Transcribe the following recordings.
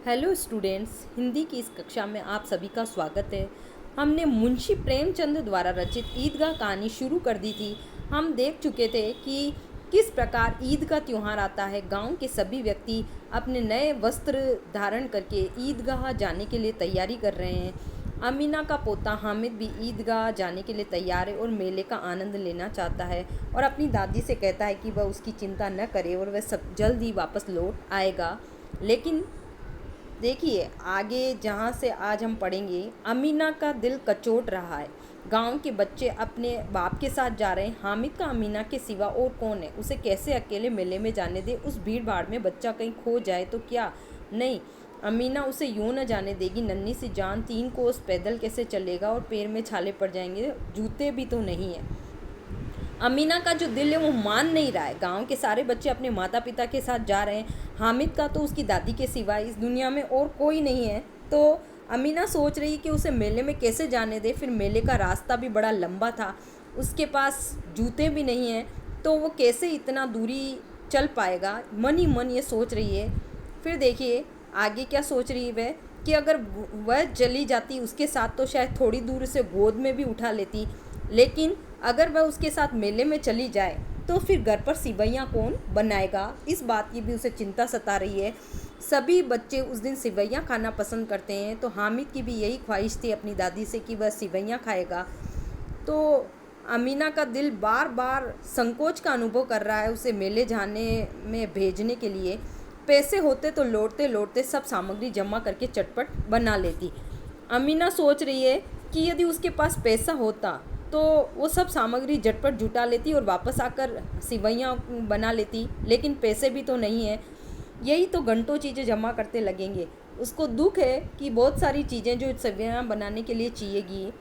Hello students, Hindi की इस कक्षा में आप सभी का स्वागत है। हमने मुंशी प्रेमचंद द्वारा रचित ईदगाह कहानी शुरू कर दी थी। हम देख चुके थे कि किस प्रकार ईद का त्यौहार आता है। गांव के सभी व्यक्ति अपने नए वस्त्र धारण करके ईदगाह जाने के लिए तैयारी कर रहे हैं। अमीना का पोता हामिद भी ईदगाह जाने के लिए तैयार है और मेले का आनंद लेना चाहता है और अपनी दादी से कहता है कि वह उसकी चिंता न करे और वह सब जल्द ही वापस लौट आएगा। लेकिन देखिए आगे जहाँ से आज हम पढ़ेंगे, अमीना का दिल कचोट रहा है। गांव के बच्चे अपने बाप के साथ जा रहे हैं। हामिद का अमीना के सिवा और कौन है? उसे कैसे अकेले मेले में जाने दे? उस भीड़ भाड़ में बच्चा कहीं खो जाए तो क्या? नहीं, अमीना उसे यूं न जाने देगी। नन्ही सी जान 3 कोस पैदल कैसे चलेगा और पैर में छाले पड़ जाएंगे, जूते भी तो नहीं है। अमीना का जो दिल है वो मान नहीं रहा है। गांव के सारे बच्चे अपने माता पिता के साथ जा रहे हैं। हामिद का तो उसकी दादी के सिवा इस दुनिया में और कोई नहीं है। तो अमीना सोच रही कि उसे मेले में कैसे जाने दे। फिर मेले का रास्ता भी बड़ा लंबा था, उसके पास जूते भी नहीं हैं, तो वो कैसे इतना दूरी चल पाएगा? मन ही मन ये सोच रही है। फिर देखिए आगे क्या सोच रही है वह, कि अगर वह चली जाती उसके साथ तो शायद थोड़ी दूर उसे गोद में भी उठा लेती। लेकिन अगर वह उसके साथ मेले में चली जाए तो फिर घर पर सिवैयाँ कौन बनाएगा? इस बात की भी उसे चिंता सता रही है। सभी बच्चे उस दिन सिवैयाँ खाना पसंद करते हैं, तो हामिद की भी यही ख्वाहिश थी अपनी दादी से कि वह सिवैयाँ खाएगा। तो अमीना का दिल बार बार संकोच का अनुभव कर रहा है उसे मेले जाने में भेजने के लिए। पैसे होते तो लौटते लौटते सब सामग्री जमा करके चटपट बना लेती। अमीना सोच रही है कि यदि उसके पास पैसा होता तो वो सब सामग्री झटपट जुटा लेती और वापस आकर सिवैयाँ बना लेती। लेकिन पैसे भी तो नहीं है। यही तो घंटों चीज़ें जमा करते लगेंगे। उसको दुख है कि बहुत सारी चीज़ें जो सिवैयाँ बनाने के लिए चाहिएगी,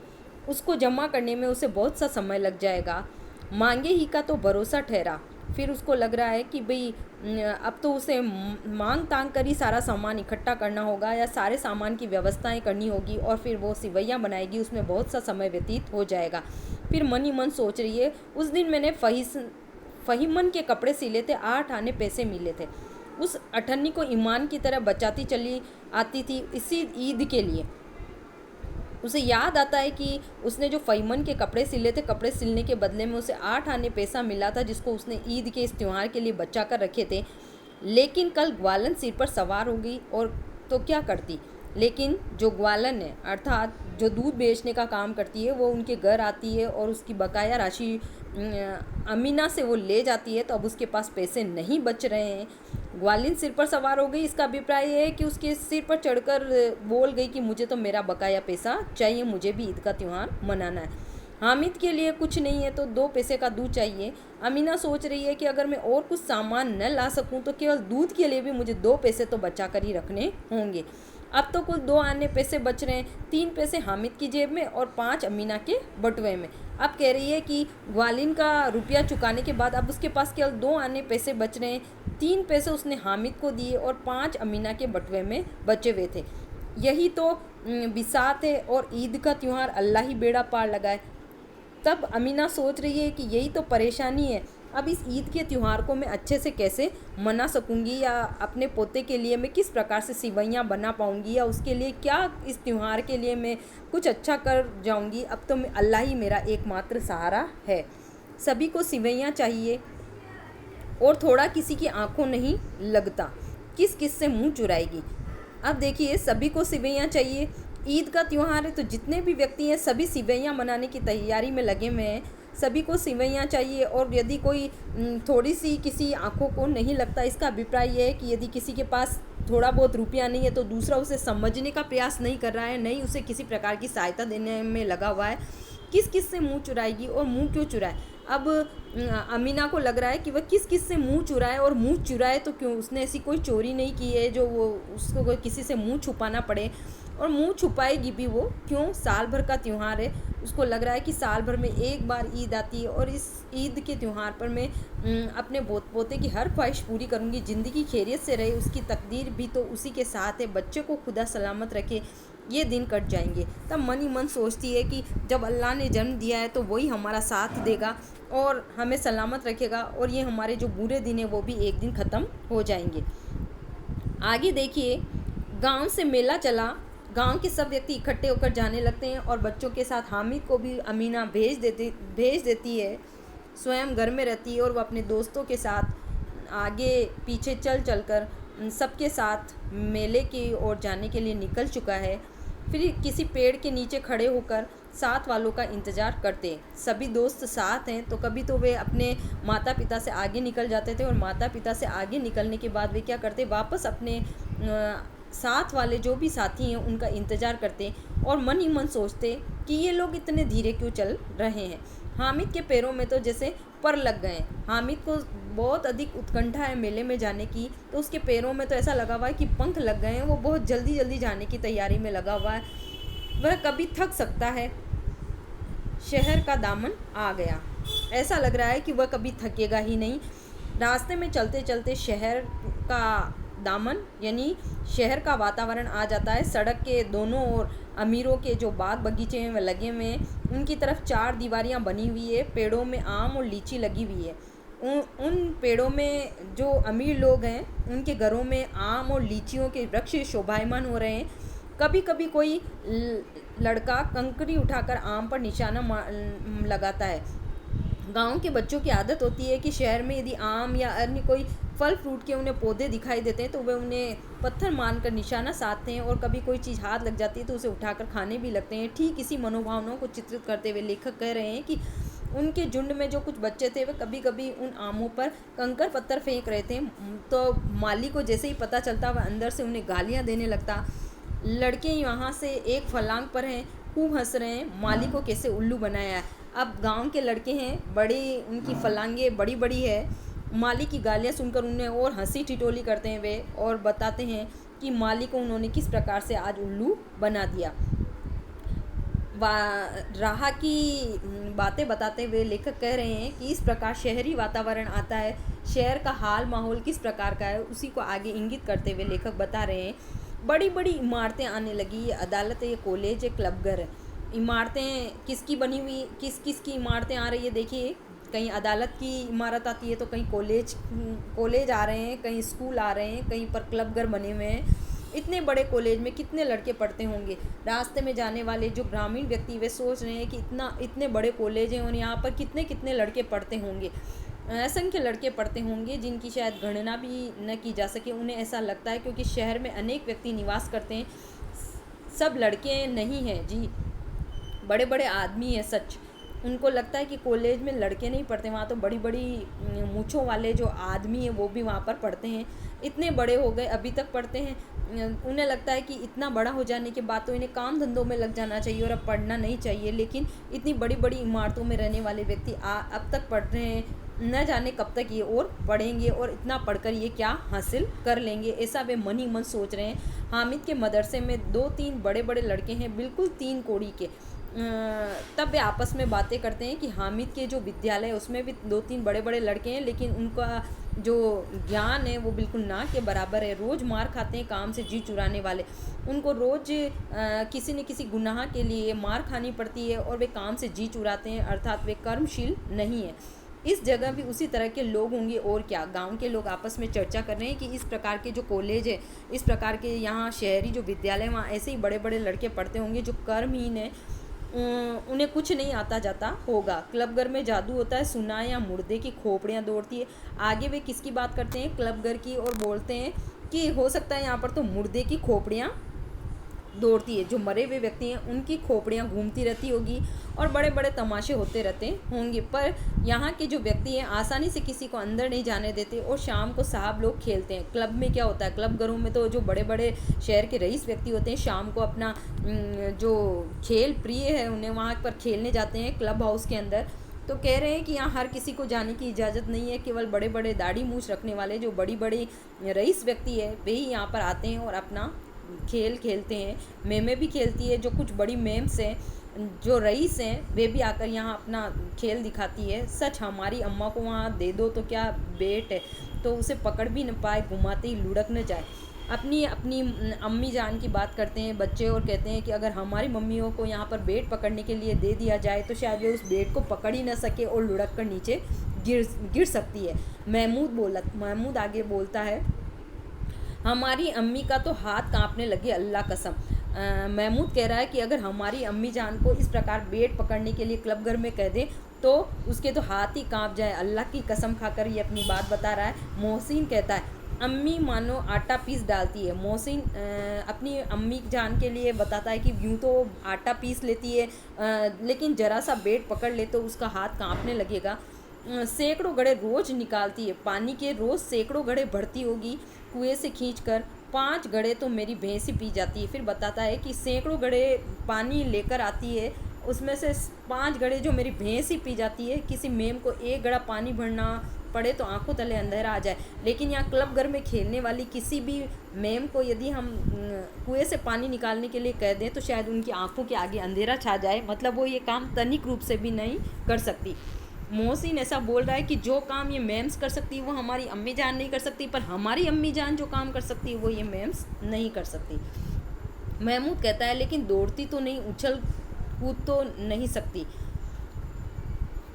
उसको जमा करने में उसे बहुत सा समय लग जाएगा। मांगे ही का तो भरोसा ठहरा। फिर उसको लग रहा है कि भाई अब तो उसे मांग तांग कर ही सारा सामान इकट्ठा करना होगा या सारे सामान की व्यवस्थाएं करनी होगी और फिर वो सिवैयाँ बनाएगी, उसमें बहुत सा समय व्यतीत हो जाएगा। फिर मन ही मन सोच रही है, उस दिन मैंने फ़हीमन के कपड़े सिले थे, 8 आने पैसे मिले थे। उस अठन्नी को ईमान की तरह बचाती चली आती थी इसी ईद के लिए। उसे याद आता है कि उसने जो फ़हीमन के कपड़े सिले थे, कपड़े सिलने के बदले में उसे 8 आने पैसा मिला था, जिसको उसने ईद के इस त्यौहार के लिए बचा कर रखे थे। लेकिन कल ग्वालन सिर पर सवार हो गई और तो क्या करती। लेकिन जो ग्वालन है, अर्थात जो दूध बेचने का काम करती है, वो उनके घर आती है और उसकी बकाया राशि अमीना से वो ले जाती है। तो अब उसके पास पैसे नहीं बच रहे हैं। ग्वालिन सिर पर सवार हो गई। इसका अभिप्राय है कि उसके सिर पर चढ़कर बोल गई कि मुझे तो मेरा बकाया पैसा चाहिए, मुझे भी ईद का त्यौहार मनाना है। हामिद के लिए कुछ नहीं है तो 2 पैसे का दूध चाहिए। अमीना सोच रही है कि अगर मैं और कुछ सामान न ला सकूं तो केवल दूध के लिए भी मुझे 2 पैसे तो बचा कर ही रखने होंगे। अब तो कुल 2 आने पैसे बच रहे हैं, 3 पैसे हामिद की जेब में और 5 अमीना के बटुए में। अब कह रही है कि ग्वालिन का रुपया चुकाने के बाद अब उसके पास केवल 2 आने पैसे बच रहे हैं। 3 पैसे उसने हामिद को दिए और 5 अमीना के बटुए में बचे हुए थे। यही तो बिसात है और ईद का त्यौहार अल्लाह ही बेड़ा पार लगाए। तब अमीना सोच रही है कि यही तो परेशानी है, अब इस ईद के त्यौहार को मैं अच्छे से कैसे मना सकूंगी, या अपने पोते के लिए मैं किस प्रकार से सिवैयाँ बना पाऊंगी, या उसके लिए क्या इस त्यौहार के लिए मैं कुछ अच्छा कर जाऊंगी। अब तो मैं अल्लाह ही मेरा एकमात्र सहारा है। सभी को सिवैयाँ चाहिए और थोड़ा किसी की आंखों नहीं लगता, किस किस से मुँह चुराएगी। अब देखिए सभी को सिवैयाँ चाहिए। ईद का त्यौहार है तो जितने भी व्यक्ति हैं सभी सिवैयाँ मनाने की तैयारी में लगे हुए हैं। सभी को सिवैयाँ चाहिए और यदि कोई थोड़ी सी किसी आंखों को नहीं लगता, इसका अभिप्राय यह है कि यदि किसी के पास थोड़ा बहुत रुपया नहीं है तो दूसरा उसे समझने का प्रयास नहीं कर रहा है, नहीं उसे किसी प्रकार की सहायता देने में लगा हुआ है। किस किस से मुँह चुराएगी और मुँह क्यों चुराए? अब अमीना को लग रहा है कि वह किस किस से मुँह चुराए, और मुँह चुराए तो क्यों? उसने ऐसी कोई चोरी नहीं की है जो वो उसको किसी से मुँह छुपाना पड़े, और मुंह छुपाएगी भी वो क्यों? साल भर का त्यौहार है। उसको लग रहा है कि साल भर में एक बार ईद आती है और इस ईद के त्यौहार पर मैं अपने पोते की हर ख्वाहिश पूरी करूँगी। ज़िंदगी खैरियत से रहे, उसकी तकदीर भी तो उसी के साथ है। बच्चे को खुदा सलामत रखे, ये दिन कट जाएंगे। तब मन ही मन सोचती है कि जब अल्लाह ने जन्म दिया है तो वही हमारा साथ देगा और हमें सलामत रखेगा, और ये हमारे जो बुरे दिन हैं वो भी एक दिन ख़त्म हो जाएंगे। आगे देखिए, गांव से मेला चला। गांव के सब व्यक्ति इकट्ठे होकर जाने लगते हैं और बच्चों के साथ हामिद को भी अमीना भेज देती है। स्वयं घर में रहती है और वह अपने दोस्तों के साथ आगे पीछे चल कर सबके साथ मेले की ओर जाने के लिए निकल चुका है। फिर किसी पेड़ के नीचे खड़े होकर साथ वालों का इंतज़ार करते हैं। सभी दोस्त साथ हैं तो कभी तो वे अपने माता पिता से आगे निकल जाते थे और माता पिता से आगे निकलने के बाद वे क्या करते, वापस अपने साथ वाले जो भी साथी हैं उनका इंतज़ार करते और मन ही मन सोचते कि ये लोग इतने धीरे क्यों चल रहे हैं। हामिद के पैरों में तो जैसे पर लग गए। हामिद को बहुत अधिक उत्कंठा है मेले में जाने की, तो उसके पैरों में तो ऐसा लगा हुआ है कि पंख लग गए हैं। वो बहुत जल्दी जल्दी जाने की तैयारी में लगा हुआ है। वह कभी थक सकता है। शहर का दामन आ गया। ऐसा लग रहा है कि वह कभी थकेगा ही नहीं। रास्ते में चलते चलते शहर का दामन यानी शहर का वातावरण आ जाता है। सड़क के दोनों ओर अमीरों के जो बाग बगीचे हैं वह लगे हुए हैं। उनकी तरफ चार दीवारियां बनी हुई है। पेड़ों में आम और लीची लगी हुई है। उन पेड़ों में जो अमीर लोग हैं उनके घरों में आम और लीचियों के वृक्ष शोभायमान हो रहे हैं। कभी कभी कोई लड़का कंकड़ी उठाकर आम पर निशाना लगाता है। गांव के बच्चों की आदत होती है कि शहर में यदि आम या अन्य कोई फल फ्रूट के उन्हें पौधे दिखाई देते हैं तो वे उन्हें पत्थर मारकर निशाना साधते हैं और कभी कोई चीज़ हाथ लग जाती है तो उसे उठाकर खाने भी लगते हैं। ठीक इसी मनोभावनाओं को चित्रित करते हुए लेखक कह रहे हैं कि उनके झुंड में जो कुछ बच्चे थे वे कभी कभी उन आमों पर कंकर पत्थर फेंक रहे थे। तो माली को जैसे ही पता चलता वह अंदर से उन्हें गालियाँ देने लगता। लड़के यहाँ से एक फलांग पर हैं, खूब हंस रहे हैं, माली को कैसे उल्लू बनाया है। अब गांव के लड़के हैं, बड़ी उनकी फलांगे बड़ी बड़ी है। माली की गालियाँ सुनकर उन्हें और हंसी ठिठोली करते हैं वे और बताते हैं कि माली को उन्होंने किस प्रकार से आज उल्लू बना दिया। राह की बातें बताते हुए लेखक कह रहे हैं कि इस प्रकार शहरी वातावरण आता है। शहर का हाल माहौल किस प्रकार का है उसी को आगे इंगित करते हुए लेखक बता रहे हैं। बड़ी बड़ी इमारतें आने लगी। ये अदालत है, ये कॉलेज है, क्लब घर है। इमारतें किसकी बनी हुई, किस किस की इमारतें आ रही है देखिए। कहीं अदालत की इमारत आती है तो कहीं कॉलेज आ रहे हैं, कहीं स्कूल आ रहे हैं, कहीं पर क्लब घर बने हुए हैं। इतने बड़े कॉलेज में कितने लड़के पढ़ते होंगे। रास्ते में जाने वाले जो ग्रामीण व्यक्ति वे सोच रहे हैं कि इतने बड़े कॉलेज हैं और यहाँ पर कितने कितने लड़के पढ़ते होंगे। असंख्य लड़के पढ़ते होंगे जिनकी शायद गणना भी न की जा सके। उन्हें ऐसा लगता है क्योंकि शहर में अनेक व्यक्ति निवास करते हैं। सब लड़के नहीं हैं जी, बड़े बड़े आदमी हैं सच। उनको लगता है कि कॉलेज में लड़के नहीं पढ़ते, वहाँ तो बड़ी बड़ी मूँछों वाले जो आदमी हैं वो भी वहाँ पर पढ़ते हैं। इतने बड़े हो गए अभी तक पढ़ते हैं। उन्हें लगता है कि इतना बड़ा हो जाने के बाद तो इन्हें काम धंधों में लग जाना चाहिए और अब पढ़ना नहीं चाहिए। लेकिन इतनी बड़ी बड़ी इमारतों में रहने वाले व्यक्ति अब तक पढ़ रहे हैं, न जाने कब तक ये और पढ़ेंगे और इतना पढ़कर ये क्या हासिल कर लेंगे, ऐसा वे मन ही मन सोच रहे हैं। हामिद के मदरसे में 2-3 बड़े बड़े लड़के हैं, बिल्कुल 3 कोड़ी के। तब वे आपस में बातें करते हैं कि हामिद के जो विद्यालय है उसमें भी 2-3 बड़े बड़े लड़के हैं, लेकिन उनका जो ज्ञान है वो बिल्कुल ना के बराबर है। रोज़ मार खाते हैं काम से जी चुराने वाले। उनको रोज़ किसी न किसी गुनाह के लिए मार खानी पड़ती है और वे काम से जी चुराते हैं, अर्थात वे कर्मशील नहीं है। इस जगह भी उसी तरह के लोग होंगे और क्या। गांव के लोग आपस में चर्चा कर रहे हैं कि इस प्रकार के जो कॉलेज है, इस प्रकार के यहाँ शहरी जो विद्यालय, वहाँ ऐसे ही बड़े बड़े लड़के पढ़ते होंगे जो कर्महीन है, उन्हें कुछ नहीं आता जाता होगा। क्लब घर में जादू होता है, सुना या मुर्दे की खोपड़ियाँ दौड़ती है। आगे वे किसकी बात करते हैं, क्लब घर की, और बोलते हैं कि हो सकता है यहाँ पर तो मुर्दे की खोपड़ियाँ दौड़ती है, जो मरे हुए व्यक्ति हैं उनकी खोपड़ियाँ घूमती रहती होगी और बड़े बड़े तमाशे होते रहते होंगे। पर यहाँ के जो व्यक्ति हैं आसानी से किसी को अंदर नहीं जाने देते और शाम को साहब लोग खेलते हैं। क्लब में क्या होता है, क्लब घरों में तो जो बड़े बड़े शहर के रईस व्यक्ति होते हैं शाम को अपना जो खेल प्रिय है उन्हें वहाँ पर खेलने जाते हैं क्लब हाउस के अंदर। तो कह रहे हैं कि यहाँ हर किसी को जाने की इजाज़त नहीं है, केवल बड़े बड़े दाढ़ी मूछ रखने वाले जो बड़ी बड़ी रईस व्यक्ति है वे ही यहाँ पर आते हैं और अपना खेल खेलते हैं। मेमें भी खेलती है, जो कुछ बड़ी मेम्स हैं, जो रईस हैं वे भी आकर यहाँ अपना खेल दिखाती है। सच हमारी अम्मा को वहाँ दे दो तो क्या बेट है, तो उसे पकड़ भी न पाए, घुमाते ही लुढ़क न जाए। अपनी अम्मी जान की बात करते हैं बच्चे और कहते हैं कि अगर हमारी मम्मियों को यहाँ पर बेट पकड़ने के लिए दे दिया जाए तो शायद वे उस बेट को पकड़ ही न सके और लुढ़क कर नीचे गिर सकती है। महमूद आगे बोलता है, हमारी अम्मी का तो हाथ कांपने लगे, अल्लाह कसम। महमूद कह रहा है कि अगर हमारी अम्मी जान को इस प्रकार बेट पकड़ने के लिए क्लब घर में कह दें तो उसके तो हाथ ही कांप जाए, अल्लाह की कसम खाकर ये अपनी बात बता रहा है। मोहसिन कहता है अम्मी मानो आटा पीस डालती है। मोहसिन अपनी अम्मी जान के लिए बताता है कि यूँ तो आटा पीस लेती है, लेकिन ज़रा सा बेट पकड़ ले तो उसका हाथ कांपने लगेगा। सैकड़ों घड़े रोज़ निकालती है, पानी के रोज़ सैकड़ों घड़े भरती होगी कुएं से खींचकर। 5 घड़े तो मेरी भैंस ही पी जाती है। फिर बताता है कि सैकड़ों घड़े पानी लेकर आती है, उसमें से 5 घड़े जो मेरी भैंस ही पी जाती है। किसी मेम को 1 घड़ा पानी भरना पड़े तो आंखों तले अंधेरा आ जाए, लेकिन यहाँ क्लब घर में खेलने वाली किसी भी मेम को यदि हम कुएं से पानी निकालने के लिए कह दें तो शायद उनकी आंखों के आगे अंधेरा छा जाए, मतलब वो ये काम तनिक रूप से भी नहीं कर सकती। मोहसिन ऐसा बोल रहा है कि जो काम ये मेम्स कर सकती है वो हमारी अम्मी जान नहीं कर सकती, पर हमारी अम्मी जान जो काम कर सकती है वो ये मेम्स नहीं कर सकती। महमूद कहता है लेकिन दौड़ती तो नहीं, उछल कूद तो नहीं सकती।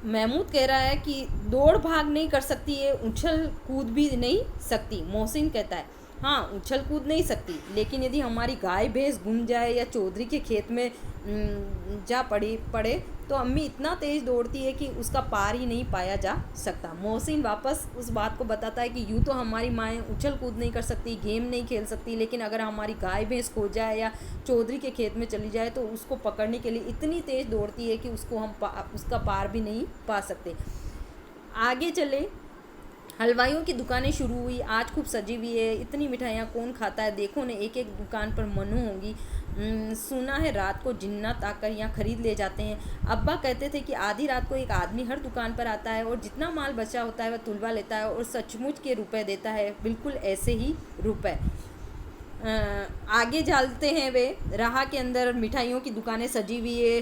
महमूद कह रहा है कि दौड़ भाग नहीं कर सकती है, उछल कूद भी नहीं सकती। मोहसिन कहता है हाँ उछल कूद नहीं सकती, लेकिन यदि हमारी गाय भैंस घूम जाए या चौधरी के खेत में जा पड़े तो अम्मी इतना तेज़ दौड़ती है कि उसका पार ही नहीं पाया जा सकता। मोहसिन वापस उस बात को बताता है कि यूँ तो हमारी माएँ उछल कूद नहीं कर सकती, गेम नहीं खेल सकती, लेकिन अगर हमारी गाय भैंस खो जाए या चौधरी के खेत में चली जाए तो उसको पकड़ने के लिए इतनी तेज़ दौड़ती है कि उसको हम उसका पार भी नहीं पा सकते। आगे चले, हलवाइयों की दुकानें शुरू हुई, आज खूब सजी हुई है, इतनी मिठाइयाँ कौन खाता है, देखो ने एक एक दुकान पर मनु होंगी। सुना है रात को जिन्नात आकर यहाँ ख़रीद ले जाते हैं। अब्बा कहते थे कि आधी रात को एक आदमी हर दुकान पर आता है और जितना माल बचा होता है वह तुलवा लेता है और सचमुच के रुपए देता है, बिल्कुल ऐसे ही रुपए। आगे चलते हैं, वे राह के अंदर मिठाइयों की दुकानें सजी हुई है,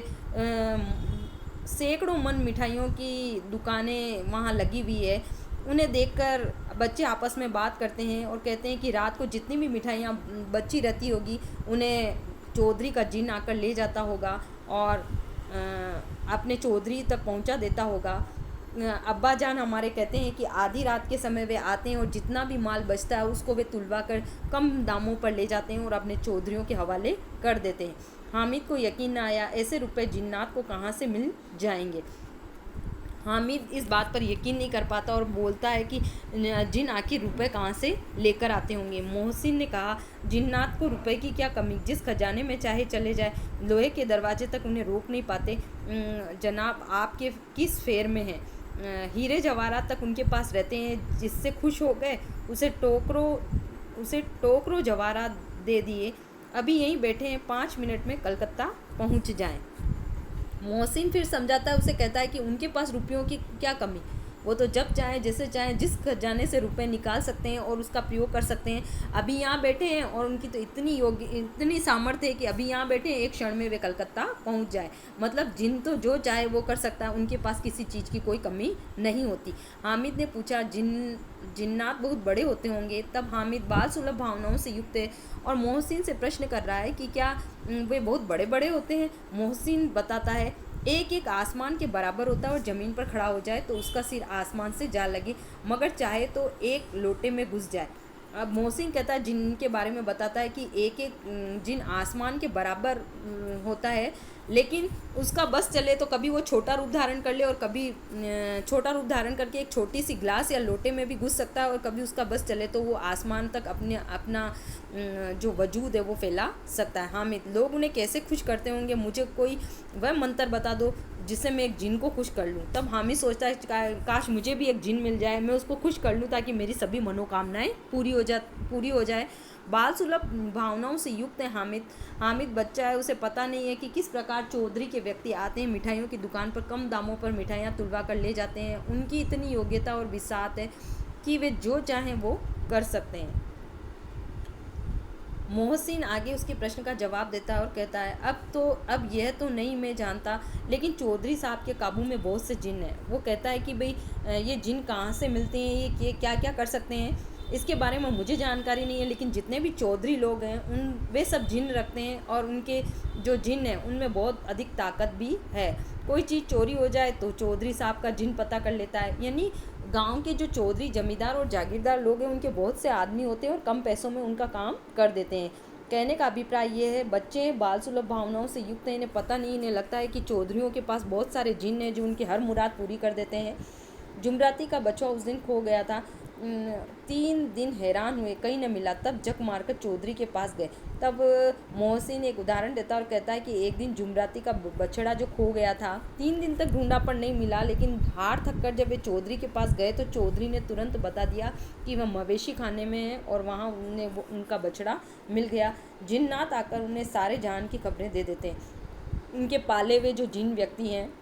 सैकड़ों मन मिठाइयों की दुकानें वहाँ लगी हुई है। उन्हें देखकर बच्चे आपस में बात करते हैं और कहते हैं कि रात को जितनी भी मिठाइयाँ बची रहती होगी उन्हें चौधरी का जिन आकर ले जाता होगा और अपने चौधरी तक पहुंचा देता होगा। अब्बा जान हमारे कहते हैं कि आधी रात के समय वे आते हैं और जितना भी माल बचता है उसको वे तुलवा कर कम दामों पर ले जाते हैं और अपने चौधरियों के हवाले कर देते हैं। हामिद को यकीन न आया, ऐसे रुपए जिन्नात को कहाँ से मिल जाएंगे। हामिद इस बात पर यकीन नहीं कर पाता और बोलता है कि जिन आखिर रुपए कहाँ से लेकर आते होंगे। मोहसिन ने कहा जिन्नात को रुपए की क्या कमी, जिस खजाने में चाहे चले जाए, लोहे के दरवाजे तक उन्हें रोक नहीं पाते। जनाब आपके किस फेर में हैं, हीरे जवाहरात तक उनके पास रहते हैं, जिससे खुश हो गए उसे टोकरो जवाहरात दे दिए, अभी यहीं बैठे हैं, 5 मिनट में कलकत्ता पहुंच जाएं। मोहसिन फिर समझाता है, उसे कहता है कि उनके पास रुपयों की क्या कमी, वो तो जब चाहें जैसे चाहें जिस खजाने से रुपए निकाल सकते हैं और उसका प्रयोग कर सकते हैं। अभी यहाँ बैठे हैं और उनकी तो इतनी सामर्थ्य है कि अभी यहाँ बैठे हैं, एक क्षण में वे कलकत्ता पहुँच जाए। मतलब जिन तो जो चाहे वो कर सकता है, उनके पास किसी चीज़ की कोई कमी नहीं होती। हामिद ने पूछा जिन्नात बहुत बड़े होते होंगे। तब हामिद बाल सुलभ भावनाओं से युक्त है और मोहसिन से प्रश्न कर रहा है कि क्या वे बहुत बड़े बड़े होते हैं। मोहसिन बताता है एक एक आसमान के बराबर होता है और ज़मीन पर खड़ा हो जाए तो उसका सिर आसमान से जा लगे, मगर चाहे तो एक लोटे में घुस जाए। अब मोहसिन कहता है जिन के बारे में बताता है कि एक एक जिन आसमान के बराबर होता है, लेकिन उसका बस चले तो कभी वो छोटा रूप धारण कर ले और कभी छोटा रूप धारण करके एक छोटी सी ग्लास या लोटे में भी घुस सकता है, और कभी उसका बस चले तो वो आसमान तक अपना जो वजूद है वो फैला सकता है। हामिद लोग उन्हें कैसे खुश करते होंगे, मुझे कोई वह मंत्र बता दो जिससे मैं एक जिन को खुश कर लूँ। तब हामिद सोचता है काश मुझे भी एक जिन मिल जाए, मैं उसको खुश कर लूँ ताकि मेरी सभी मनोकामनाएं पूरी हो जाए। बाल सुलभ भावनाओं से युक्त है हामिद बच्चा है, उसे पता नहीं है कि किस प्रकार चौधरी के व्यक्ति आते हैं, मिठाइयों की दुकान पर कम दामों पर मिठाइयाँ तुलवा कर ले जाते हैं। उनकी इतनी योग्यता और बिसात है कि वे जो चाहें वो कर सकते हैं। मोहसिन आगे उसके प्रश्न का जवाब देता है और कहता है अब यह तो नहीं मैं जानता, लेकिन चौधरी साहब के काबू में बहुत से जिन हैं। वो कहता है कि भाई ये जिन कहाँ से मिलते हैं, ये क्या क्या कर सकते हैं, इसके बारे में मुझे जानकारी नहीं है, लेकिन जितने भी चौधरी लोग हैं वे सब जिन रखते हैं और उनके जो जिन हैं उनमें बहुत अधिक ताकत भी है। कोई चीज़ चोरी हो जाए तो चौधरी साहब का जिन पता कर लेता है, यानी गांव के जो चौधरी जमींदार और जागीरदार लोग हैं उनके बहुत से आदमी होते हैं और कम पैसों में उनका काम कर देते हैं। कहने का अभिप्राय ये है, बच्चे बाल सुलभ भावनाओं से युक्त हैं, इन्हें पता नहीं, इन्हें लगता है कि चौधरियों के पास बहुत सारे जिन्न हैं जो उनकी हर मुराद पूरी कर देते हैं। जुमराती का बच्चा उस दिन खो गया था। 3 दिन हैरान हुए, कहीं न मिला, तब जक मारकर चौधरी के पास गए। तब मोहसिन एक उदाहरण देता और कहता है कि एक दिन जुमराती का बछड़ा जो खो गया था, 3 दिन तक ढूंढा पर नहीं मिला, लेकिन हार थक कर जब वे चौधरी के पास गए तो चौधरी ने तुरंत बता दिया कि वह मवेशी खाने में है और वहाँ उन्हें उनका बछड़ा मिल गया। जिन्नात आकर उन्हें सारे जान की खबरें दे देते हैं। इनके पाले हुए जो जिन व्यक्ति हैं,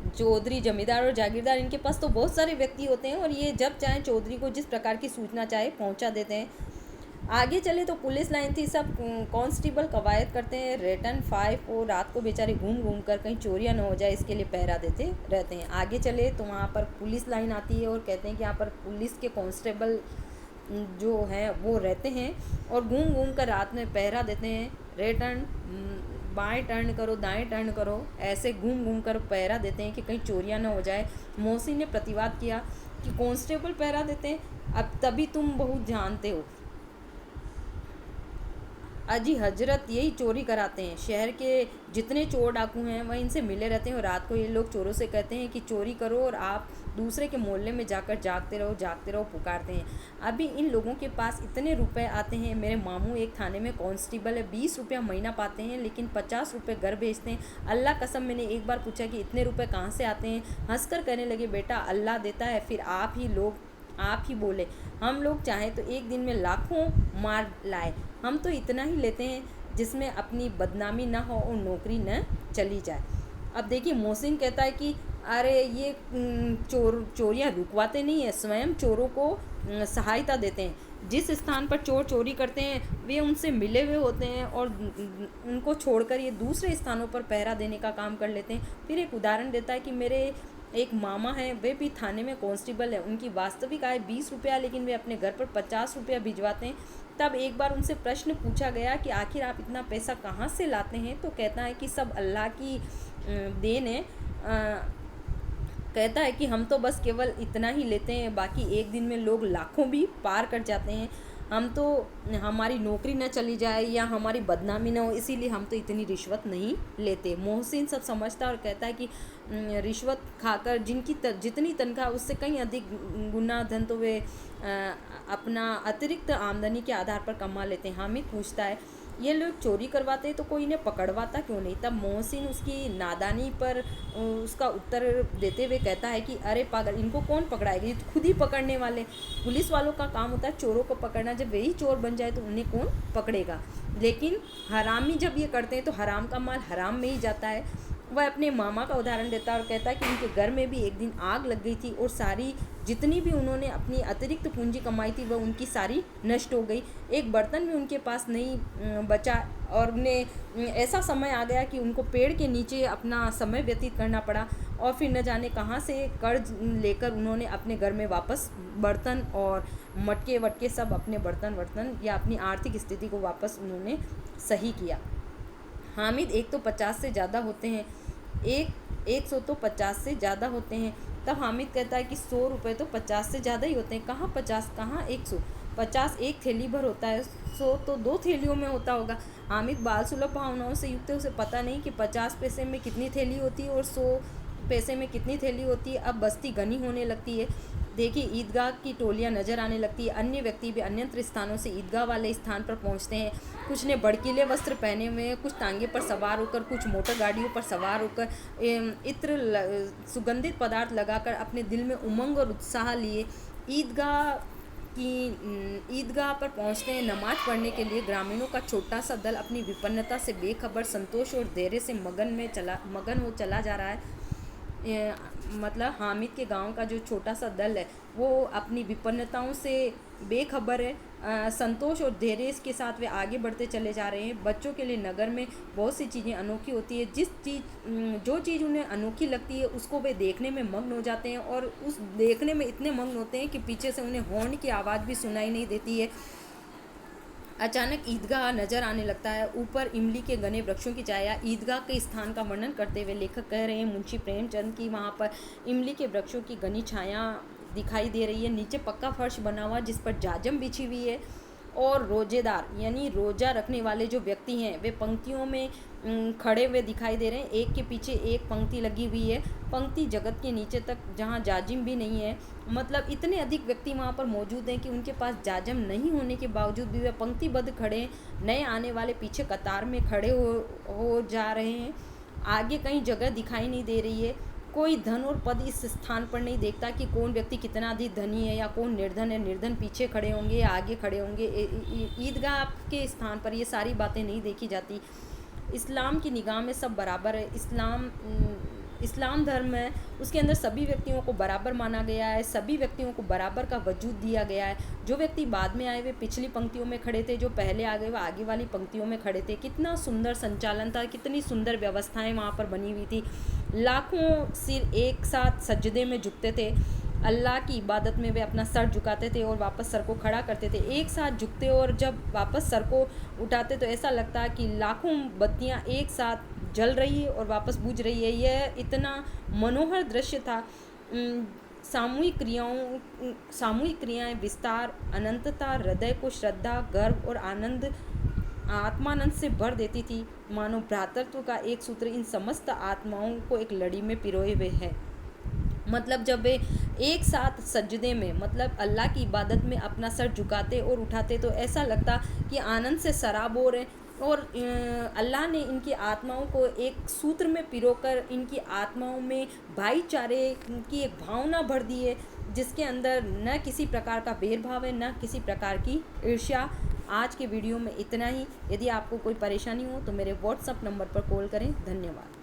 चौधरी जमींदार और जागीरदार, इनके पास तो बहुत सारे व्यक्ति होते हैं और ये जब चाहे चौधरी को जिस प्रकार की सूचना चाहे पहुंचा देते हैं। आगे चले तो पुलिस लाइन थी, सब कांस्टेबल कवायद करते हैं। रेटन 5 और रात को बेचारे घूम घूम कर कहीं चोरियां न हो जाए इसके लिए पहरा देते रहते हैं। आगे चले तो वहाँ पर पुलिस लाइन आती है और कहते हैं कि यहाँ पर पुलिस के कांस्टेबल जो हैं वो रहते हैं और घूम घूम कर रात में पहरा देते हैं। रेटन बाएं टर्न करो, दाएं टर्न करो, ऐसे घूम घूम कर पहरा देते हैं कि कहीं चोरियां ना हो जाए। मोहसिन ने प्रतिवाद किया कि कांस्टेबल पहरा देते हैं, अब तभी तुम बहुत जानते हो, अजी हजरत यही चोरी कराते हैं। शहर के जितने चोर डाकू हैं वह इनसे मिले रहते हैं और रात को ये लोग चोरों से कहते हैं कि चोरी करो और आप दूसरे के मोहल्ले में जाकर जागते रहो पुकारते हैं। अभी इन लोगों के पास इतने रुपए आते हैं। मेरे मामू एक थाने में कांस्टेबल है, 20 रुपया महीना पाते हैं, लेकिन 50 रुपये घर भेजते हैं। अल्लाह कसम, मैंने एक बार पूछा कि इतने रुपये कहाँ से आते हैं? हंसकर कहने लगे, बेटा अल्लाह देता है। फिर आप ही बोले, हम लोग चाहें तो एक दिन में लाखों मार लाए, हम तो इतना ही लेते हैं जिसमें अपनी बदनामी ना हो और नौकरी न चली जाए। अब देखिए, मोहसिन कहता है कि अरे ये चोरियां रुकवाते नहीं है, स्वयं चोरों को सहायता देते हैं। जिस स्थान पर चोर चोरी करते हैं वे उनसे मिले हुए होते हैं और उनको छोड़कर ये दूसरे स्थानों पर पहरा देने का काम कर लेते हैं। फिर एक उदाहरण देता है कि मेरे एक मामा हैं, वे भी थाने में कांस्टेबल है, उनकी वास्तविक आय 20 रुपया, लेकिन वे अपने घर पर 50 रुपया भिजवाते हैं। तब एक बार उनसे प्रश्न पूछा गया कि आखिर आप इतना पैसा कहाँ से लाते हैं? तो कहता है कि सब अल्लाह की देन है। कहता है कि हम तो बस केवल इतना ही लेते हैं, बाकी एक दिन में लोग लाखों भी पार कर जाते हैं। हम तो हमारी नौकरी न चली जाए या हमारी बदनामी न हो, इसीलिए हम तो इतनी रिश्वत नहीं लेते। मोहसिन सब समझता और कहता है कि रिश्वत खाकर जिनकी जितनी तनख्वाह उससे कहीं अधिक गुना धन तो वे अपना अतिरिक्त आमदनी के आधार पर कमा लेते हैं। हामिद पूछता है, ये लोग चोरी करवाते तो कोई इन्हें पकड़वाता क्यों नहीं? तब मोहसिन उसकी नादानी पर उसका उत्तर देते हुए कहता है कि अरे पागल, इनको कौन पकड़ाएगा, ये तो खुद ही पकड़ने वाले। पुलिस वालों का काम होता है चोरों को पकड़ना, जब वही चोर बन जाए तो उन्हें कौन पकड़ेगा? लेकिन हरामी जब ये करते हैं तो हराम का माल हराम में ही जाता है। वह अपने मामा का उदाहरण देता है और कहता है कि उनके घर में भी एक दिन आग लग गई थी और सारी जितनी भी उन्होंने अपनी अतिरिक्त पूंजी कमाई थी वह उनकी सारी नष्ट हो गई। एक बर्तन भी उनके पास नहीं बचा और उन्हें ऐसा समय आ गया कि उनको पेड़ के नीचे अपना समय व्यतीत करना पड़ा और फिर न जाने कहाँ से कर्ज लेकर उन्होंने अपने घर में वापस बर्तन और मटके वटके सब अपने बर्तन या अपनी आर्थिक स्थिति को वापस उन्होंने सही किया। हामिद, एक तो 50 से ज़्यादा होते हैं, 100 तो 50 से ज़्यादा होते हैं। तब हामिद कहता है कि 100 रुपये तो 50 से ज़्यादा ही होते हैं, कहाँ 50 कहाँ 100, 50 एक थैली भर होता है, 100 तो 2 थैलियों में होता होगा। हामिद बाल सुलभ भावनाओं से युक्त है, उसे पता नहीं कि 50 पैसे में कितनी थैली होती है और 100 पैसे में कितनी थैली होती है। अब बस्ती घनी होने लगती है। देखिए, ईदगाह की टोलियां नजर आने लगती है। अन्य व्यक्ति भी अन्यत्र स्थानों से ईदगाह वाले स्थान पर पहुंचते हैं। कुछ ने भड़कीले वस्त्र पहने हुए हैं, कुछ टांगे पर सवार होकर, कुछ मोटर गाड़ियों पर सवार होकर इत्र सुगंधित पदार्थ लगाकर अपने दिल में उमंग और उत्साह लिए ईदगाह पर पहुंचते हैं। नमाज पढ़ने के लिए ग्रामीणों का छोटा सा दल अपनी विपन्नता से बेखबर संतोष और धैर्य से मगन हो चला जा रहा है। मतलब हामिद के गांव का जो छोटा सा दल है वो अपनी विपन्नताओं से बेखबर है, संतोष और धैर्य के साथ वे आगे बढ़ते चले जा रहे हैं। बच्चों के लिए नगर में बहुत सी चीज़ें अनोखी होती है। जो चीज़ उन्हें अनोखी लगती है उसको वे देखने में मग्न हो जाते हैं और उस देखने में इतने मग्न होते हैं कि पीछे से उन्हें हॉर्न की आवाज़ भी सुनाई नहीं देती है। अचानक ईदगाह नजर आने लगता है। ऊपर इमली के घने वृक्षों की छाया। ईदगाह के स्थान का वर्णन करते हुए लेखक कह रहे हैं मुंशी प्रेमचंद की वहाँ पर इमली के वृक्षों की घनी छाया दिखाई दे रही है। नीचे पक्का फर्श बना हुआ जिस पर जाजम बिछी हुई है और रोजेदार यानी रोजा रखने वाले जो व्यक्ति हैं वे पंक्तियों में खड़े हुए दिखाई दे रहे हैं। एक के पीछे एक पंक्ति लगी हुई है, पंक्ति जगत के नीचे तक, जहाँ जाजिम भी नहीं है। मतलब इतने अधिक व्यक्ति वहाँ पर मौजूद हैं कि उनके पास जाजम नहीं होने के बावजूद भी वे पंक्तिबद्ध खड़े हैं। नए आने वाले पीछे कतार में खड़े हो जा रहे हैं। आगे कहीं जगह दिखाई नहीं दे रही है। कोई धन और पद इस स्थान पर नहीं देखता कि कौन व्यक्ति कितना अधिक धनी है या कौन निर्धन है। निर्धन पीछे खड़े होंगे या आगे खड़े होंगे। ईदगाह के स्थान पर ये सारी बातें नहीं देखी जाती। इस्लाम की निगाह में सब बराबर है। इस्लाम धर्म है, उसके अंदर सभी व्यक्तियों को बराबर माना गया है। सभी व्यक्तियों को बराबर का वजूद दिया गया है। जो व्यक्ति बाद में आए वे पिछली पंक्तियों में खड़े थे, जो पहले आ गए वो आगे वाली पंक्तियों में खड़े थे। कितना सुंदर संचालन था, कितनी सुंदर व्यवस्थाएं वहाँ पर बनी हुई थी। लाखों सिर एक साथ सजदे में झुकते थे। अल्लाह की इबादत में वे अपना सर झुकाते थे और वापस सर को खड़ा करते थे। एक साथ झुकते और जब वापस सर को उठाते तो ऐसा लगता है कि लाखों बत्तियां एक साथ जल रही है और वापस बुझ रही है। यह इतना मनोहर दृश्य था। सामूहिक क्रियाएं, विस्तार, अनंतता हृदय को श्रद्धा, गर्व और आत्मानंद से भर देती थी। मानो भ्रातृत्व का एक सूत्र इन समस्त आत्माओं को एक लड़ी में पिरोए हुए है। मतलब जब वे एक साथ सजदे में, मतलब अल्लाह की इबादत में अपना सर झुकाते और उठाते तो ऐसा लगता कि आनंद से सराब हो रहे और अल्लाह ने इनकी आत्माओं को एक सूत्र में पिरोकर इनकी आत्माओं में भाईचारे की एक भावना भर दी है, जिसके अंदर न किसी प्रकार का भेदभाव है, न किसी प्रकार की ईर्ष्या। आज के वीडियो में इतना ही। यदि आपको कोई परेशानी हो तो मेरे व्हाट्सएप नंबर पर कॉल करें। धन्यवाद।